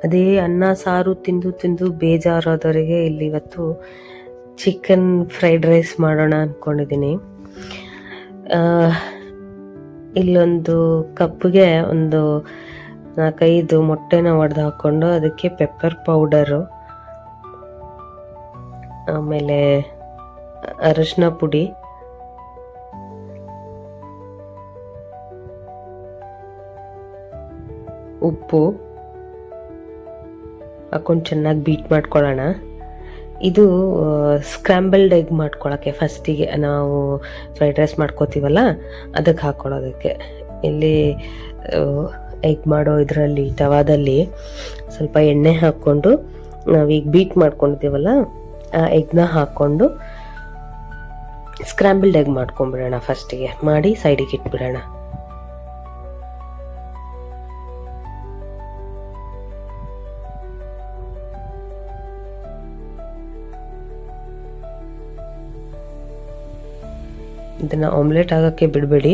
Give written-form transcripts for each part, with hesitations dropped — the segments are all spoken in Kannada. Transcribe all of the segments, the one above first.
ಅದೇ ಅನ್ನ ಸಾರು ತಿಂದು ತಿಂದು ಬೇಜಾರಾದವರಿಗೆ ಇಲ್ಲಿ ಇವತ್ತು ಚಿಕನ್ ಫ್ರೈಡ್ ರೈಸ್ ಮಾಡೋಣ ಅಂದ್ಕೊಂಡಿದ್ದೀನಿ. ಇಲ್ಲೊಂದು ಕಪ್ಗೆ ಒಂದು 4-5 ಮೊಟ್ಟೆನ ಒಡೆದು ಹಾಕ್ಕೊಂಡು ಅದಕ್ಕೆ ಪೆಪ್ಪರ್ ಪೌಡರು, ಆಮೇಲೆ ಅರಶಿನ ಪುಡಿ, ಉಪ್ಪು ಹಾಕೊಂಡು ಚೆನ್ನಾಗಿ ಬೀಟ್ ಮಾಡ್ಕೊಳ್ಳೋಣ. ಇದು ಸ್ಕ್ರಾಂಬಲ್ಡ್ ಎಗ್ ಮಾಡ್ಕೊಳ್ಳೋಕ್ಕೆ ಫಸ್ಟಿಗೆ ನಾವು ಫ್ರೈಡ್ ರೈಸ್ ಮಾಡ್ಕೋತೀವಲ್ಲ ಅದಕ್ಕೆ ಹಾಕ್ಕೊಳ್ಳೋದಕ್ಕೆ. ಇಲ್ಲಿ ಎಗ್ ಮಾಡೋ ಇದರಲ್ಲಿ ತವಾದಲ್ಲಿ ಸ್ವಲ್ಪ ಎಣ್ಣೆ ಹಾಕ್ಕೊಂಡು ನಾವೀಗ ಬೀಟ್ ಮಾಡ್ಕೊಂಡಿದ್ದೀವಲ್ಲ ಆ ಎಗ್ನ ಹಾಕ್ಕೊಂಡು ಸ್ಕ್ರಾಂಬಲ್ಡ್ ಎಗ್ ಮಾಡ್ಕೊಂಬಿಡೋಣ. ಫಸ್ಟಿಗೆ ಮಾಡಿ ಸೈಡಿಗೆ ಇಟ್ಬಿಡೋಣ. ಇದನ್ನು ಆಮ್ಲೆಟ್ ಆಗೋಕ್ಕೆ ಬಿಡಬೇಡಿ.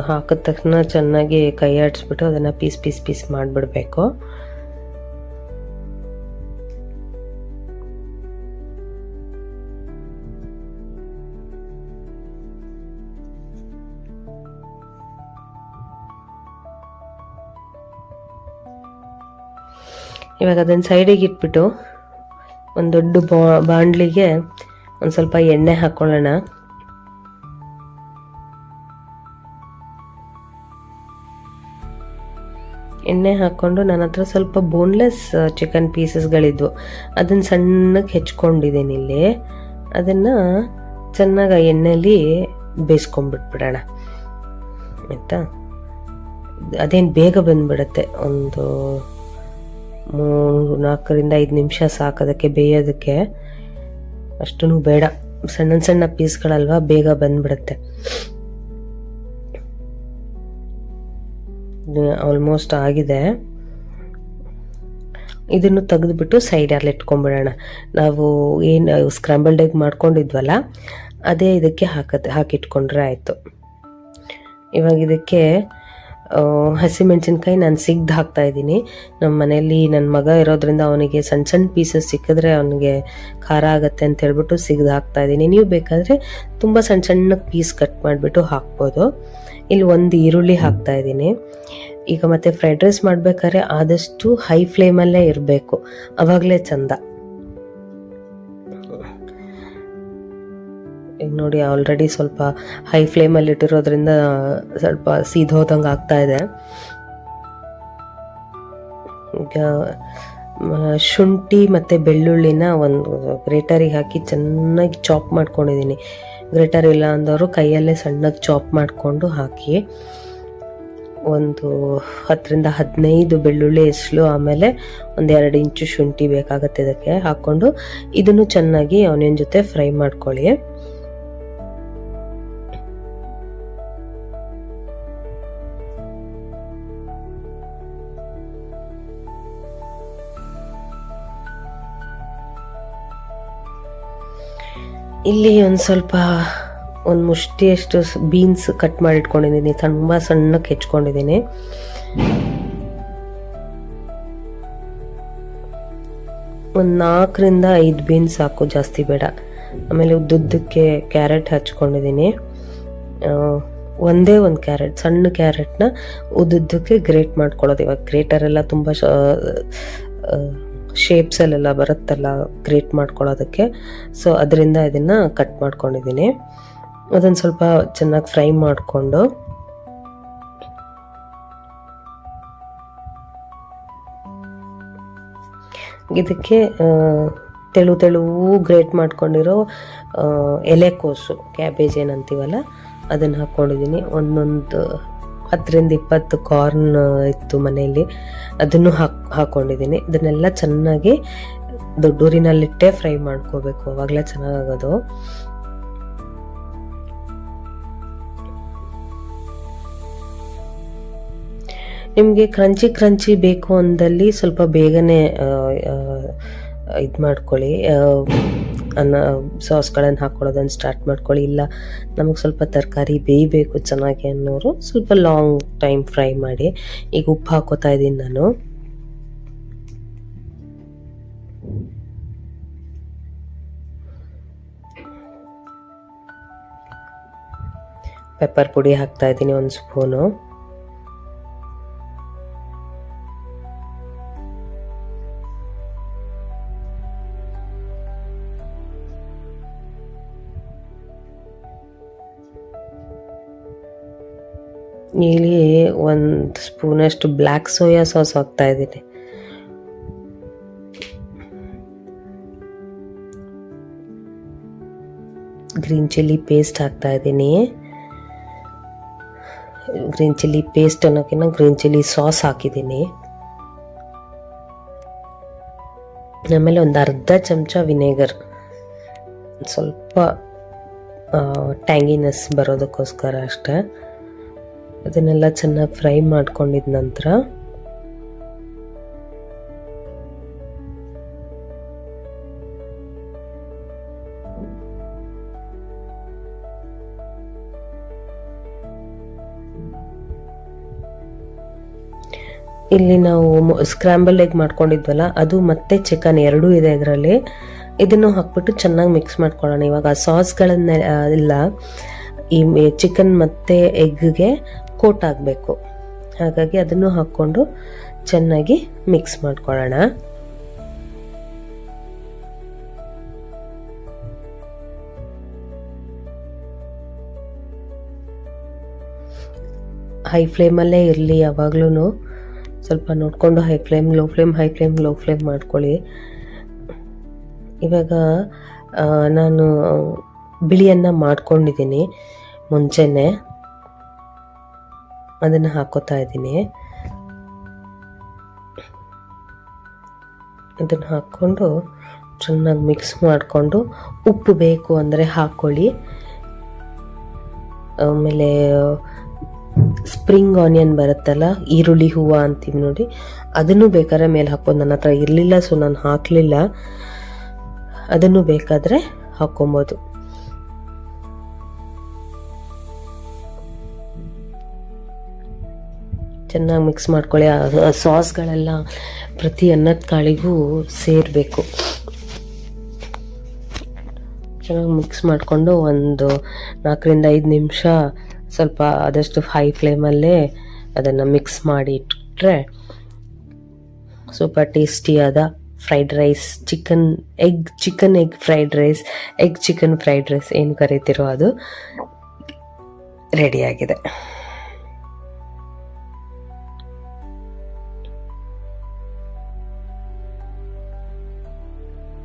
ಹಾಕಿದ ತಕ್ಷಣ ಚೆನ್ನಾಗಿ ಕೈ ಆಡಿಸ್ಬಿಟ್ಟು ಅದನ್ನು ಪೀಸ್ ಪೀಸ್ ಪೀಸ್ ಮಾಡಿಬಿಡ್ಬೇಕು. ಇವಾಗ ಅದನ್ನು ಸೈಡಿಗೆ ಇಟ್ಬಿಟ್ಟು ಒಂದು ದೊಡ್ಡ ಬಾಣಲಿಗೆ ಒಂದು ಸ್ವಲ್ಪ ಎಣ್ಣೆ ಹಾಕ್ಕೊಳ್ಳೋಣ. ಎಣ್ಣೆ ಹಾಕ್ಕೊಂಡು ನನ್ನ ಹತ್ರ ಸ್ವಲ್ಪ ಬೋನ್ಲೆಸ್ ಚಿಕನ್ ಪೀಸಸ್ಗಳಿದ್ವು, ಅದನ್ನು ಸಣ್ಣಗೆ ಹೆಚ್ಕೊಂಡಿದ್ದೀನಿ ಇಲ್ಲಿ. ಅದನ್ನು ಚೆನ್ನಾಗಿ ಎಣ್ಣೆಯಲ್ಲಿ ಬೇಯಿಸ್ಕೊಂಡ್ಬಿಟ್ಬಿಡೋಣ ಆಯಿತಾ. ಅದೇನು ಬೇಗ ಬಂದುಬಿಡುತ್ತೆ, ಒಂದು 4-5 ನಿಮಿಷ ಸಾಕೋದಕ್ಕೆ ಬೇಯೋದಕ್ಕೆ, ಅಷ್ಟೂ ಬೇಡ. ಸಣ್ಣ ಸಣ್ಣ ಪೀಸ್ಗಳಲ್ವ, ಬೇಗ ಬಂದ್ಬಿಡುತ್ತೆ. ಆಲ್ಮೋಸ್ಟ್ ಆಗಿದೆ. ಇದನ್ನು ತೆಗೆದುಬಿಟ್ಟು ಸೈಡಲ್ಲಿ ಇಟ್ಕೊಂಡ್ಬಿಡೋಣ. ನಾವು ಏನು ಸ್ಕ್ರಾಂಬಲ್ಡ್ ಎಗ್ ಮಾಡ್ಕೊಂಡಿದ್ವಲ್ಲ ಅದೇ ಇದಕ್ಕೆ ಹಾಕಿಟ್ಕೊಂಡ್ರೆ ಆಯಿತು. ಇವಾಗ ಇದಕ್ಕೆ ಹಸಿಮೆಣಸಿನ್ಕಾಯಿ ನಾನು ಸಿಗ್ದು ಹಾಕ್ತಾಯಿದ್ದೀನಿ. ನಮ್ಮ ಮನೆಯಲ್ಲಿ ನನ್ನ ಮಗ ಇರೋದ್ರಿಂದ ಅವನಿಗೆ ಸಣ್ಣ ಸಣ್ಣ ಪೀಸಸ್ ಸಿಕ್ಕಿದ್ರೆ ಅವನಿಗೆ ಖಾರ ಆಗುತ್ತೆ ಅಂತ ಹೇಳ್ಬಿಟ್ಟು ಸಿಗ್ದು ಹಾಕ್ತಾಯಿದ್ದೀನಿ. ನೀವು ಬೇಕಾದರೆ ತುಂಬ ಸಣ್ಣ ಸಣ್ಣಕ್ಕೆ ಪೀಸ್ ಕಟ್ ಮಾಡಿಬಿಟ್ಟು ಹಾಕ್ಬೋದು. ಇಲ್ಲಿ ಒಂದು ಈರುಳ್ಳಿ ಹಾಕ್ತಾಯಿದ್ದೀನಿ. ಈಗ ಮತ್ತೆ ಫ್ರೈಡ್ ರೈಸ್ ಮಾಡ್ಬೇಕಾದ್ರೆ ಆದಷ್ಟು ಹೈ ಫ್ಲೇಮಲ್ಲೇ ಇರಬೇಕು, ಅವಾಗಲೇ ಚಂದ. ಈಗ ನೋಡಿ ಆಲ್ರೆಡಿ ಸ್ವಲ್ಪ ಹೈ ಫ್ಲೇಮಲ್ಲಿ ಇಟ್ಟಿರೋದ್ರಿಂದ ಸ್ವಲ್ಪ ಸೀದೋದಂಗೆ ಆಗ್ತಾ ಇದೆ. ಈಗ ಶುಂಠಿ ಮತ್ತು ಬೆಳ್ಳುಳ್ಳಿನ ಒಂದು ಗ್ರೇಟರಿಗೆ ಹಾಕಿ ಚೆನ್ನಾಗಿ ಚಾಪ್ ಮಾಡ್ಕೊಂಡಿದ್ದೀನಿ. ಗ್ರೇಟರ್ ಇಲ್ಲ ಅಂದವರು ಕೈಯಲ್ಲೇ ಸಣ್ಣಗೆ ಚಾಪ್ ಮಾಡಿಕೊಂಡು ಹಾಕಿ, ಒಂದು 10-15 ಬೆಳ್ಳುಳ್ಳಿ ಹೆಸಳು, ಆಮೇಲೆ 1-2 ಇಂಚು ಶುಂಠಿ ಬೇಕಾಗುತ್ತೆ ಇದಕ್ಕೆ ಹಾಕ್ಕೊಂಡು ಇದನ್ನು ಚೆನ್ನಾಗಿ ಆನಿಯನ್ ಜೊತೆ ಫ್ರೈ ಮಾಡ್ಕೊಳ್ಳಿ. ಇಲ್ಲಿ ಒಂದು ಮುಷ್ಟಿಯಷ್ಟು ಬೀನ್ಸ್ ಕಟ್ ಮಾಡಿ ಇಟ್ಕೊಂಡಿದ್ದೀನಿ, ತುಂಬ ಸಣ್ಣಕ್ಕೆ ಹೆಚ್ಕೊಂಡಿದ್ದೀನಿ. ಒಂದು 4-5 ಬೀನ್ಸ್ ಸಾಕು, ಜಾಸ್ತಿ ಬೇಡ. ಆಮೇಲೆ ಉದ್ದುದ್ದಕ್ಕೆ ಕ್ಯಾರೆಟ್ ಹಚ್ಕೊಂಡಿದ್ದೀನಿ. ಒಂದೇ ಒಂದು ಕ್ಯಾರೆಟ್, ಸಣ್ಣ ಕ್ಯಾರೆಟ್ನ ಉದ್ದುದ್ದಕ್ಕೆ ಗ್ರೇಟ್ ಮಾಡ್ಕೊಳ್ಳೋದು. ಇವಾಗ ಗ್ರೇಟರೆಲ್ಲ ತುಂಬ ಶೇಪ್ಸಲ್ಲೆಲ್ಲ ಬರುತ್ತಲ್ಲ ಗ್ರೇಟ್ ಮಾಡ್ಕೊಳ್ಳೋದಕ್ಕೆ, ಸೊ ಅದರಿಂದ ಇದನ್ನು ಕಟ್ ಮಾಡ್ಕೊಂಡಿದ್ದೀನಿ. ಅದನ್ನು ಸ್ವಲ್ಪ ಚೆನ್ನಾಗಿ ಫ್ರೈ ಮಾಡಿಕೊಂಡು ಇದಕ್ಕೆ ತೆಳುವು ಗ್ರೇಟ್ ಮಾಡ್ಕೊಂಡಿರೋ ಎಲೆಕೋಸು, ಕ್ಯಾಬೇಜ್ ಏನಂತೀವಲ್ಲ ಅದನ್ನು ಹಾಕ್ಕೊಂಡಿದ್ದೀನಿ. ಒಂದೊಂದು 10-20 ಕಾರ್ನ್ ಇತ್ತು ಮನೆಯಲ್ಲಿ, ಅದನ್ನು ಹಾಕ್ಕೊಂಡಿದ್ದೀನಿ. ಇದನ್ನೆಲ್ಲ ಚೆನ್ನಾಗಿ ದೊಡ್ಡೂರಿನಲ್ಲಿಟ್ಟೆ ಫ್ರೈ ಮಾಡ್ಕೋಬೇಕು, ಅವಾಗಲೇ ಚೆನ್ನಾಗಾಗೋದು. ನಿಮಗೆ ಕ್ರಂಚಿ ಬೇಕು ಅಂದಲ್ಲಿ ಸ್ವಲ್ಪ ಬೇಗನೆ ಇದು ಮಾಡ್ಕೊಳ್ಳಿ, ಸಾಸ್ಗಳನ್ನು ಹಾಕ್ಕೊಳ್ಳೋದನ್ನು ಸ್ಟಾರ್ಟ್ ಮಾಡ್ಕೊಳ್ಳಿ. ಇಲ್ಲ ನಮಗೆ ಸ್ವಲ್ಪ ತರಕಾರಿ ಬೇಯಬೇಕು ಚೆನ್ನಾಗಿ ಅನ್ನೋರು ಸ್ವಲ್ಪ ಲಾಂಗ್ ಟೈಮ್ ಫ್ರೈ ಮಾಡಿ. ಈಗ ಉಪ್ಪು ಹಾಕೋತಾ ಇದ್ದೀನಿ ನಾನು. ಪೆಪ್ಪರ್ ಪುಡಿ ಹಾಕ್ತಾ ಇದ್ದೀನಿ 1 ಸ್ಪೂನು. ಇಲ್ಲಿ 1 ಸ್ಪೂನಷ್ಟು ಬ್ಲ್ಯಾಕ್ ಸೋಯಾ ಸಾಸ್ ಹಾಕ್ತಾ ಇದ್ದೀನಿ. ಗ್ರೀನ್ ಚಿಲ್ಲಿ ಪೇಸ್ಟ್ ಹಾಕ್ತಾ ಇದ್ದೀನಿ. ಗ್ರೀನ್ ಚಿಲ್ಲಿ ಪೇಸ್ಟ್ ಅನ್ನೋಕ್ಕಿಂತ ಗ್ರೀನ್ ಚಿಲ್ಲಿ ಸಾಸ್ ಹಾಕಿದ್ದೀನಿ. ಆಮೇಲೆ ಒಂದು ಅರ್ಧ ಚಮಚ ವಿನೆಗರ್, ಸ್ವಲ್ಪ ಟ್ಯಾಂಗಿನೆಸ್ ಬರೋದಕ್ಕೋಸ್ಕರ ಅಷ್ಟೇ. ಅದನ್ನೆಲ್ಲ ಚೆನ್ನಾಗಿ ಫ್ರೈ ಮಾಡ್ಕೊಂಡಿದ ನಂತರ ಇಲ್ಲಿ ನಾವು ಸ್ಕ್ರಾಂಬಲ್ ಎಗ್ ಮಾಡ್ಕೊಂಡಿದ್ವಲ್ಲ ಅದು ಮತ್ತೆ ಚಿಕನ್ ಎರಡೂ ಇದೆ ಇದರಲ್ಲಿ. ಇದನ್ನು ಹಾಕ್ಬಿಟ್ಟು ಚೆನ್ನಾಗಿ ಮಿಕ್ಸ್ ಮಾಡ್ಕೊಳ್ಳೋಣ. ಇವಾಗ ಸಾಸ್ಗಳನ್ನ ಎಲ್ಲ ಈ ಚಿಕನ್ ಮತ್ತು ಎಗ್ಗೆ ಕೋಟ್ ಆಗಬೇಕು. ಹಾಗಾಗಿ ಅದನ್ನು ಹಾಕ್ಕೊಂಡು ಚೆನ್ನಾಗಿ ಮಿಕ್ಸ್ ಮಾಡ್ಕೊಳ್ಳೋಣ. ಹೈ ಫ್ಲೇಮಲ್ಲೇ ಇರಲಿ ಯಾವಾಗ್ಲೂ. ಸ್ವಲ್ಪ ನೋಡಿಕೊಂಡು ಹೈ ಫ್ಲೇಮ್ ಲೋ ಫ್ಲೇಮ್ ಮಾಡ್ಕೊಳ್ಳಿ. ಇವಾಗ ನಾನು ಬಿಳಿಯನ್ನ ಮಾಡ್ಕೊಂಡಿದ್ದೀನಿ ಮುಂಚೆನೆ, ಅದನ್ನು ಹಾಕೋತಾ ಇದ್ದೀನಿ. ಅದನ್ನು ಹಾಕ್ಕೊಂಡು ಚೆನ್ನಾಗಿ ಮಿಕ್ಸ್ ಮಾಡಿಕೊಂಡು ಉಪ್ಪು ಬೇಕು ಅಂದರೆ ಹಾಕ್ಕೊಳ್ಳಿ. ಆಮೇಲೆ ಸ್ಪ್ರಿಂಗ್ ಆನಿಯನ್ ಬರುತ್ತಲ್ಲ, ಈರುಳ್ಳಿ ಹೂವು ಅಂತೀವಿ ನೋಡಿ, ಅದನ್ನು ಬೇಕಾದ್ರೆ ಮೇಲೆ ಹಾಕ್ಬೋದು. ನನ್ನ ಹತ್ರ ಇರಲಿಲ್ಲ ಸೊ ನಾನು ಹಾಕಲಿಲ್ಲ. ಅದನ್ನು ಬೇಕಾದರೆ ಹಾಕ್ಕೊಬೋದು. ಚೆನ್ನಾಗಿ ಮಿಕ್ಸ್ ಮಾಡ್ಕೊಳ್ಳಿ. ಸಾಸ್ಗಳೆಲ್ಲ ಪ್ರತಿ ಅನ್ನದ ಕಾಳಿಗೂ ಸೇರಬೇಕು. ಚೆನ್ನಾಗಿ ಮಿಕ್ಸ್ ಮಾಡಿಕೊಂಡು ಒಂದು 4-5 ನಿಮಿಷ ಸ್ವಲ್ಪ ಆದಷ್ಟು ಹೈ ಫ್ಲೇಮಲ್ಲೇ ಅದನ್ನು ಮಿಕ್ಸ್ ಮಾಡಿ ಇಟ್ಟರೆ ಸೂಪರ್ ಟೇಸ್ಟಿಯಾದ fried rice, chicken egg fried rice, chicken fried rice ಏನು ಕರಿತೀರೋ ಅದು ರೆಡಿಯಾಗಿದೆ.